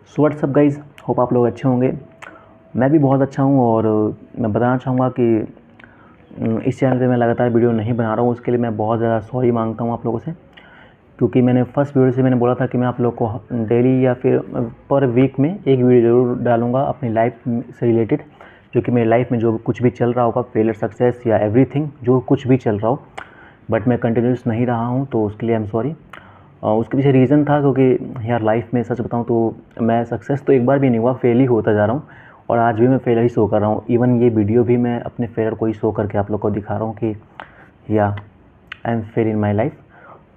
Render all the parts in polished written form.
So what's up guys, hope आप लोग अच्छे होंगे। मैं भी बहुत अच्छा हूँ और मैं बताना चाहूँगा कि इस चैनल पे मैं लगातार वीडियो नहीं बना रहा हूँ, उसके लिए मैं बहुत ज़्यादा सॉरी मांगता हूँ आप लोगों से। क्योंकि मैंने फर्स्ट वीडियो से मैंने बोला था कि मैं आप लोग को डेली या फिर पर वीक में एक वीडियो ज़रूर डालूँगा अपनी लाइफ से रिलेटेड, जो कि मेरी लाइफ में जो कुछ भी चल रहा होगा, फेलियर, सक्सेस या एवरीथिंग जो कुछ भी चल रहा हो, बट मैं कंटिन्यूस नहीं रहा हूँ, तो उसके लिए आई एम सॉरी। उसके पीछे रीज़न था क्योंकि यार लाइफ में सच बताऊँ तो मैं सक्सेस तो एक बार भी नहीं हुआ, फेल ही होता जा रहा हूँ और आज भी मैं फेलियर ही शो कर रहा हूँ। इवन ये वीडियो भी मैं अपने फेलियर को ही शो करके आप लोग को दिखा रहा हूँ कि या I am fail in my life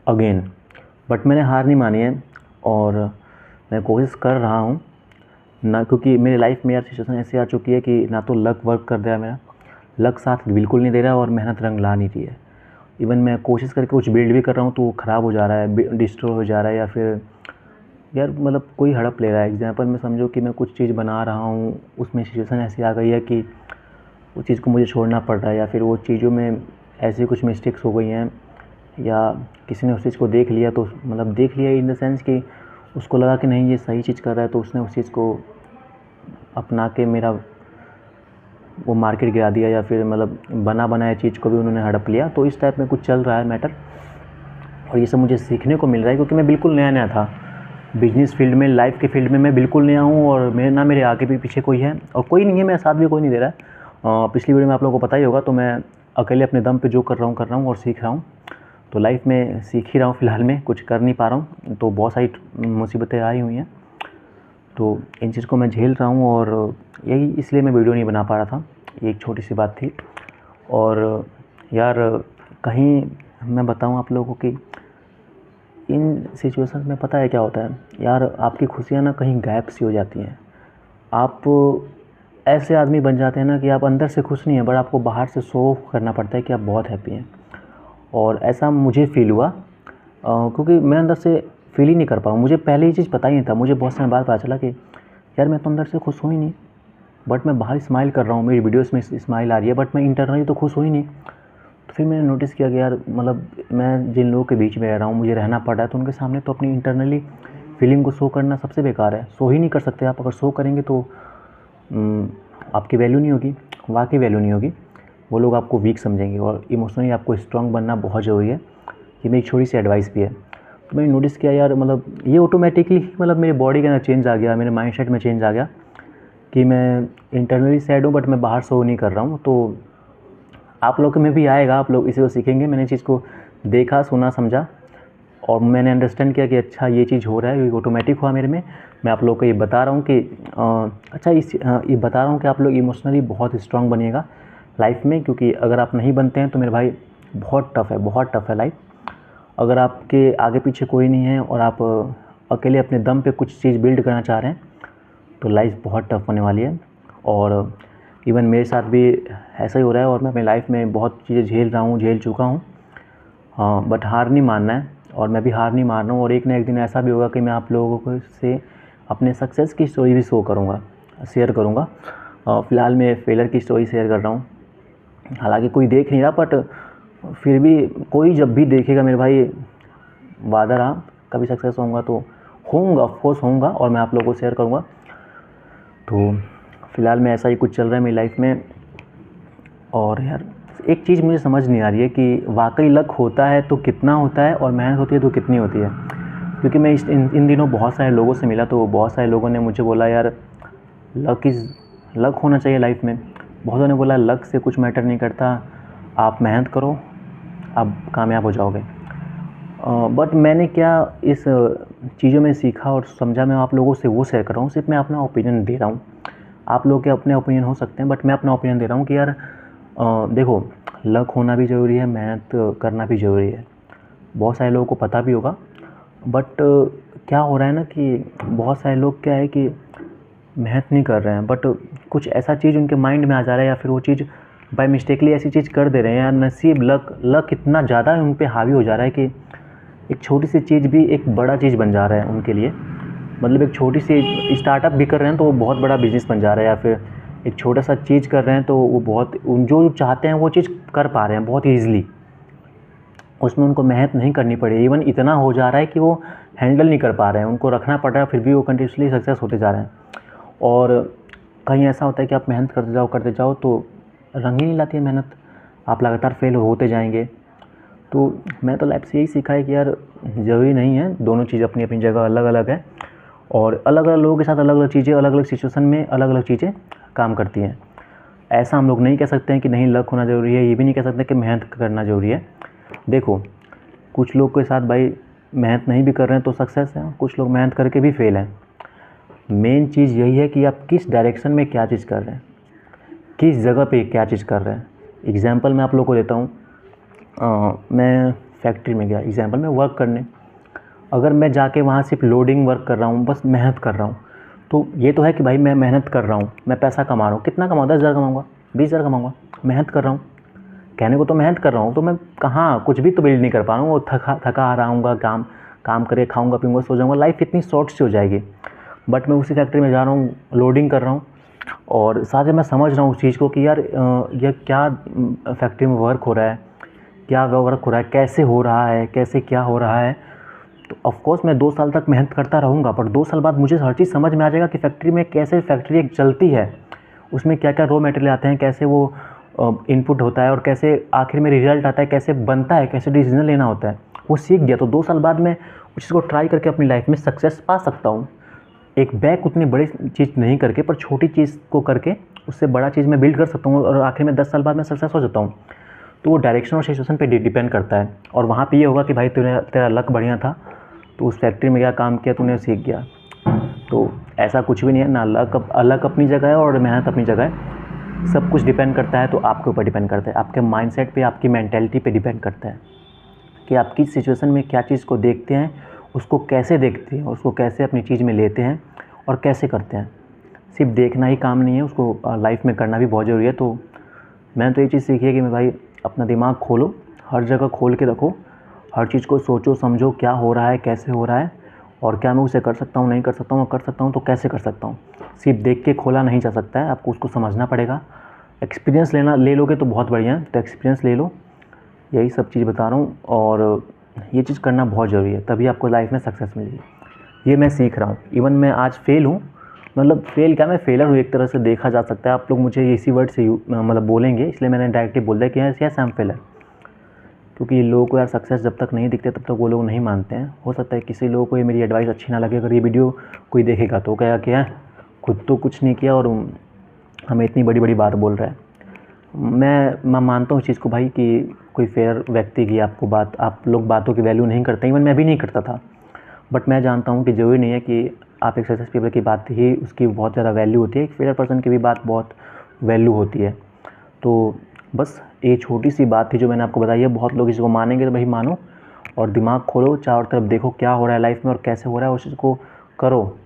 again. But मैंने हार नहीं मानी है और मैं कोशिश कर रहा हूँ ना, क्योंकि मेरी लाइफ में यार सिचुएशन ऐसी आ चुकी है कि ना तो लक वर्क कर दिया, मेरा लक साथ बिल्कुल नहीं दे रहा और मेहनत रंग ला नहीं रही है। इवन मैं कोशिश करके कुछ बिल्ड भी कर रहा हूँ तो वो ख़राब हो जा रहा है, डिस्ट्रॉय हो जा रहा है, या फिर यार मतलब कोई हड़प ले रहा है। एग्जाम्पल में समझो कि मैं कुछ चीज़ बना रहा हूँ, उसमें सिचुएशन ऐसी आ गई है कि उस चीज़ को मुझे छोड़ना पड़ रहा है, या फिर वो चीज़ों में ऐसी कुछ मिस्टेक्स हो गई हैं, या किसी ने उस चीज़ को देख लिया, तो मतलब देख लिया इन द सेंस कि उसको लगा कि नहीं ये सही चीज़ कर रहा है, तो उसने उस चीज़ को अपना के मेरा वो मार्केट गिरा दिया, या फिर मतलब बना बनाया चीज़ को भी उन्होंने हड़प लिया। तो इस टाइप में कुछ चल रहा है मैटर, और ये सब मुझे सीखने को मिल रहा है क्योंकि मैं बिल्कुल नया नया था बिजनेस फील्ड में, लाइफ के फील्ड में मैं बिल्कुल नया हूँ और मेरे आगे भी पीछे कोई है और कोई नहीं है, मेरे साथ भी कोई नहीं दे रहा है। पिछली वीडियो में आप लोगों को पता ही होगा, तो मैं अकेले अपने दम पे जो कर रहा हूँ और सीख रहा हूँ। तो लाइफ में सीख ही रहा हूँ, फ़िलहाल में कुछ कर नहीं पा रहा हूँ, तो बहुत सारी मुसीबतें आई हुई हैं, तो इन चीज़ को मैं झेल रहा हूँ और यही इसलिए मैं वीडियो नहीं बना पा रहा था। ये एक छोटी सी बात थी। और यार कहीं मैं बताऊँ आप लोगों को कि इन सिचुएशंस में पता है क्या होता है यार, आपकी खुशियाँ ना कहीं गायब सी हो जाती हैं। आप ऐसे आदमी बन जाते हैं ना कि आप अंदर से खुश नहीं हैं, बट आपको बाहर से शो करना पड़ता है कि आप बहुत हैप्पी हैं। और ऐसा मुझे फ़ील हुआ क्योंकि मैं अंदर से फ़ील ही नहीं कर पा रहा हूँ। मुझे पहले ये चीज़ पता ही नहीं था, मुझे बहुत समय बाद पता चला कि यार मैं तो अंदर से खुश हूँ ही नहीं, बट मैं बाहर स्माइल कर रहा हूँ, मेरी वीडियोस में स्माइल आ रही है, बट मैं इंटरनली तो खुश हूँ ही नहीं। तो फिर मैंने नोटिस किया कि यार मतलब मैं जिन लोगों के बीच में रह रहा हूँ, मुझे रहना पड़ रहा है, तो उनके सामने तो अपनी इंटरनली फीलिंग को शो करना सबसे बेकार है। शो ही नहीं कर सकते आप, अगर शो करेंगे तो आपकी वैल्यू नहीं होगी, वाकई वैल्यू नहीं होगी, वो लोग आपको वीक समझेंगे। और इमोशनली आपको स्ट्रॉन्ग बनना बहुत ज़रूरी है। ये मेरी छोटी सी एडवाइस भी है। तो मैंने नोटिस किया यार मतलब ये ऑटोमेटिकली मतलब मेरे बॉडी के अंदर चेंज आ गया, मेरे माइंडसेट में चेंज आ गया कि मैं इंटरनली सैड हूँ, बट मैं बाहर शो नहीं कर रहा हूँ। तो आप लोग में भी आएगा, आप लोग इसी को सीखेंगे। मैंने चीज़ को देखा, सुना, समझा और मैंने अंडरस्टैंड किया कि अच्छा ये चीज़ हो रहा है, ये ऑटोमेटिक हुआ मेरे में। मैं आप लोग को ये बता रहा हूँ कि ये बता रहा हूँ कि आप लोग इमोशनली बहुत स्ट्रॉन्ग बनिएगा लाइफ में, क्योंकि अगर आप नहीं बनते हैं तो मेरे भाई बहुत टफ़ है लाइफ। अगर आपके आगे पीछे कोई नहीं है और आप अकेले अपने दम पे कुछ चीज़ बिल्ड करना चाह रहे हैं तो लाइफ बहुत टफ़ होने वाली है। और इवन मेरे साथ भी ऐसा ही हो रहा है और मैं अपनी लाइफ में बहुत चीज़ें झेल चुका हूँ। हाँ, बट हार नहीं मानना है और मैं भी हार नहीं मान रहा हूँ। और एक ना एक दिन ऐसा भी होगा कि मैं आप लोगों को से अपने सक्सेस की स्टोरी भी शेयर करूँगा। फ़िलहाल मैं फेलियर की स्टोरी शेयर कर रहा हूँ, हालांकि कोई देख नहीं रहा, बट फिर भी कोई जब भी देखेगा मेरे भाई, वादा रहा कभी सक्सेस होऊंगा तो होऊंगा, ऑफकोर्स होऊंगा, और मैं आप लोगों को शेयर करूँगा। तो फ़िलहाल में ऐसा ही कुछ चल रहा है मेरी लाइफ में। और यार एक चीज़ मुझे समझ नहीं आ रही है कि वाकई लक होता है तो कितना होता है और मेहनत होती है तो कितनी होती है। क्योंकि मैं इन दिनों बहुत सारे लोगों से मिला, तो बहुत सारे लोगों ने मुझे बोला यार लक होना चाहिए लाइफ में। बहुतों ने बोला लक से कुछ मैटर नहीं करता, आप मेहनत करो, आप कामयाब हो जाओगे। बट मैंने क्या इस चीज़ों में सीखा और समझा, मैं आप लोगों से वो शेयर कर रहा हूँ। सिर्फ मैं अपना ओपिनियन दे रहा हूँ, आप लोग के अपने ओपिनियन हो सकते हैं, बट मैं अपना ओपिनियन दे रहा हूँ कि यार देखो लक होना भी ज़रूरी है, मेहनत करना भी ज़रूरी है। बहुत सारे लोगों को पता भी होगा, बट क्या हो रहा है ना कि बहुत सारे लोग क्या है कि मेहनत नहीं कर रहे हैं, बट कुछ ऐसा चीज़ उनके माइंड में आ जा रहा है, या फिर वो चीज़ बाय मिस्टेकली ऐसी चीज़ कर दे रहे हैं, या नसीब लक इतना ज़्यादा उन पे हावी हो जा रहा है कि एक छोटी सी चीज़ भी एक बड़ा चीज़ बन जा रहा है उनके लिए। मतलब एक छोटी सी स्टार्टअप भी कर रहे हैं तो वो बहुत बड़ा बिज़नेस बन जा रहा है, या फिर एक छोटा सा चीज़ कर रहे हैं तो वो बहुत जो चाहते हैं वो चीज़ कर पा रहे हैं बहुत ईज़िली। उसमें उनको मेहनत नहीं करनी पड़ी, इवन इतना हो जा रहा है कि वो हैंडल नहीं कर पा रहे हैं, उनको रखना पड़ रहा है, फिर भी वो कंटिन्यूसली सक्सेस होते जा रहे हैं। और कहीं ऐसा होता है कि आप मेहनत करते जाओ तो रंग ही नहीं लाती है मेहनत, आप लगातार फेल होते जाएंगे। तो मैं तो लाइफ से यही सीखा है कि यार ज़रूरी नहीं है, दोनों चीज़ अपनी अपनी जगह अलग अलग है, और अलग अलग लोगों के साथ अलग अलग चीज़ें, अलग अलग सिचुएशन में अलग अलग चीज़ें काम करती हैं। ऐसा हम लोग नहीं कह सकते हैं कि नहीं लक होना ज़रूरी है, ये भी नहीं कह सकते कि मेहनत करना ज़रूरी है। देखो कुछ लोग के साथ भाई मेहनत नहीं भी कर रहे हैं तो सक्सेस है, कुछ लोग मेहनत करके भी फेल हैं। मेन चीज़ यही है कि आप किस डायरेक्शन में क्या चीज़ कर रहे हैं, किस जगह पे क्या चीज़ कर रहे हैं। एग्ज़ाम्पल मैं आप लोगों को देता हूँ, मैं फैक्ट्री में गया एग्ज़ाम्पल में वर्क करने, अगर मैं जाके वहाँ सिर्फ लोडिंग वर्क कर रहा हूँ, बस मेहनत कर रहा हूँ, तो ये तो है कि भाई मैं मेहनत कर रहा हूँ, मैं पैसा कमा रहा हूँ, कितना कमाऊँ, 10,000 कमाऊँगा, 20,000 कमाऊँगा, मेहनत कर रहा हूँ, कहने को तो मेहनत कर रहा हूँ, तो मैं कहाँ कुछ भी तो बिल्ड नहीं कर पा रहा हूँ, वो थका आ रहा काम काम करके खाऊँगा पीऊँगा सो जाऊँगा, लाइफ कितनी शॉर्ट सी हो जाएगी। बट मैं उसी फैक्ट्री में जा रहा हूँ, लोडिंग कर रहा हूँ, और साथ ही मैं समझ रहा हूँ उस चीज़ को कि यार ये क्या फैक्ट्री में वर्क हो रहा है, क्या वर्क हो रहा है, कैसे हो रहा है, कैसे क्या हो रहा है। तो ऑफ़कोर्स मैं 2 साल तक मेहनत करता रहूँगा, पर 2 साल बाद मुझे हर चीज़ समझ में आ जाएगा कि फैक्ट्री में कैसे फैक्ट्री एक चलती है, उसमें क्या-क्या रॉ मटेरियल आते हैं, कैसे वो इनपुट होता है और कैसे आखिर में रिज़ल्ट आता है, कैसे बनता है, कैसे डिसीज़न लेना होता है, वो सीख गया। तो 2 साल बाद मैं उस चीज़ को ट्राई करके अपनी लाइफ़ में सक्सेस पा सकता हूँ। एक बैक उतनी बड़ी चीज़ नहीं करके, पर छोटी चीज़ को करके उससे बड़ा चीज़ मैं बिल्ड कर सकता हूँ, और आखिर में 10 साल बाद मैं सक्सेस हो जाता हूँ। तो वो डायरेक्शन और सिचुएशन पे डिपेंड करता है, और वहाँ पे ये होगा कि भाई तेरा लक बढ़िया था, तो उस फैक्ट्री में क्या काम किया तूने, सीख गया। तो ऐसा कुछ भी नहीं है, ना लक अपनी जगह है और मेहनत अपनी जगह है, सब कुछ डिपेंड करता है। तो आपके ऊपर डिपेंड करता है, आपके माइंडसेट पे, आपकी मेंटालिटी पे डिपेंड करता है कि आप किस सिचुएशन में क्या चीज़ को देखते हैं, उसको कैसे देखते हैं, उसको कैसे अपनी चीज़ में लेते हैं और कैसे करते हैं। सिर्फ देखना ही काम नहीं है, उसको लाइफ में करना भी बहुत ज़रूरी है। तो मैंने तो ये चीज़ सीखी है कि मैं भाई अपना दिमाग खोलो, हर जगह खोल के रखो, हर चीज़ को सोचो समझो क्या हो रहा है, कैसे हो रहा है, और क्या मैं उसे कर सकता हूँ, नहीं कर सकता हूँ, कर सकता हूँ तो कैसे कर सकता हूँ। सिर्फ देख के खोला नहीं जा सकता है, आपको उसको समझना पड़ेगा। एक्सपीरियंस ले लोगे तो बहुत बढ़िया है, तो एक्सपीरियंस ले लो, यही सब चीज़ बता रहा हूँ। और ये चीज़ करना बहुत ज़रूरी है, तभी आपको लाइफ में सक्सेस मिलेगी। ये मैं सीख रहा हूँ। इवन मैं आज फेल हूँ, मतलब फेल क्या, मैं फेलर हूँ एक तरह से देखा जा सकता है। आप लोग मुझे इसी वर्ड से मतलब बोलेंगे, इसलिए मैंने डायरेक्टली बोल दिया कि यस आई एम फेलर, क्योंकि लोगों को यार सक्सेस जब तक नहीं दिखते तब तक वो लोग नहीं मानते हैं। हो सकता है किसी लोगों को ये मेरी एडवाइस अच्छी ना लगे, अगर ये वीडियो कोई देखेगा तो कहेगा कि यार खुद तो कुछ नहीं किया और हमें इतनी बड़ी बड़ी बात बोल रहा है। मैं मानता हूँ इस चीज़ को भाई कि कोई फेयर व्यक्ति की आपको बात, आप लोग बातों की वैल्यू नहीं करते, इवन मैं भी नहीं करता था। बट मैं जानता हूँ कि ज़रूरी नहीं है कि आप एक सक्सेस पीपल की बात ही उसकी बहुत ज़्यादा वैल्यू होती है, एक फेयर पर्सन की भी बात बहुत वैल्यू होती है। तो बस ये छोटी सी बात थी जो मैंने आपको बताई है। बहुत लोग इसको मानेंगे तो भाई मानो, और दिमाग खोलो, चारों तरफ देखो क्या हो रहा है लाइफ में और कैसे हो रहा है, उस चीज़ को करो।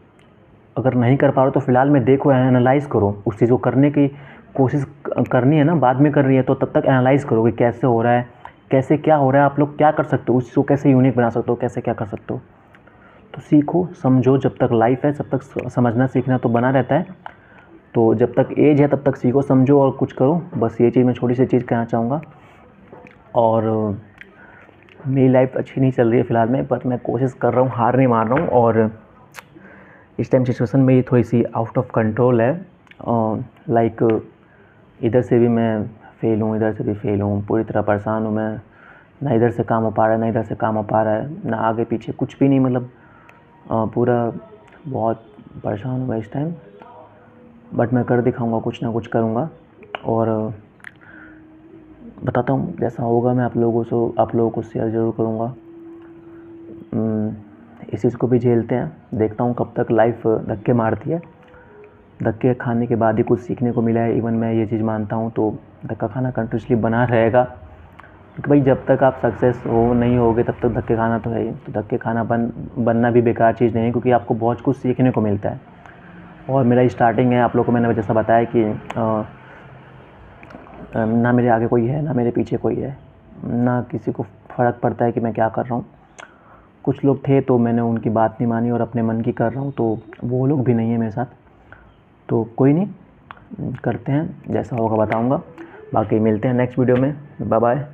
अगर नहीं कर पा रहे हो तो फ़िलहाल में देखो, एनालाइज़ करो, उस चीज़ को करने की कोशिश करनी है ना, बाद में कर रही है तो तब तक एनालाइज़ करो कि कैसे हो रहा है, कैसे क्या हो रहा है, आप लोग क्या कर सकते हो, उस चीज़ को कैसे यूनिक बना सकते हो, कैसे क्या कर सकते हो। तो सीखो समझो, जब तक लाइफ है तब तक समझना सीखना तो बना रहता है। तो जब तक एज है तब तक सीखो समझो और कुछ करो। बस ये चीज़ मैं छोटी सी चीज़ कहना चाहूँगा। और मेरी लाइफ अच्छी नहीं चल रही है फ़िलहाल में, पर मैं कोशिश कर रहा हूँ, हार नहीं मान रहा हूँ। और इस टाइम सिचुएशन मेरी थोड़ी सी आउट ऑफ कंट्रोल है। लाइक इधर से भी मैं फेल हूँ, इधर से भी फेल हूँ, पूरी तरह परेशान हूँ मैं। ना इधर से काम हो पा रहा है, ना इधर से काम हो पा रहा है, ना आगे पीछे कुछ भी नहीं, मतलब पूरा बहुत परेशान हूँ मैं इस टाइम। बट मैं कर दिखाऊंगा, कुछ ना कुछ करूँगा और बताता हूँ जैसा होगा। मैं आप लोगों को शेयर ज़रूर करूँगा। इस चीज़ को भी झेलते हैं, देखता हूँ कब तक लाइफ धक्के मारती है। धक्के खाने के बाद ही कुछ सीखने को मिला है, इवन मैं ये चीज़ मानता हूँ। तो धक्का खाना कंटिन्यूसली बना रहेगा, क्योंकि भाई जब तक आप सक्सेस नहीं होगे तब तक धक्के खाना तो है ही। तो धक्के खाना बनना भी बेकार चीज़ नहीं है, क्योंकि आपको बहुत कुछ सीखने को मिलता है। और मेरा स्टार्टिंग है, आप लोगों को मैंने जैसा बताया कि ना मेरे आगे कोई है, ना मेरे पीछे कोई है, ना किसी को फ़र्क पड़ता है कि मैं क्या कर रहा हूँ। कुछ लोग थे तो मैंने उनकी बात नहीं मानी और अपने मन की कर रहा हूँ, तो वो लोग भी नहीं है मेरे साथ। तो कोई नहीं, करते हैं, जैसा होगा बताऊँगा। बाकी मिलते हैं नेक्स्ट वीडियो में। Bye bye.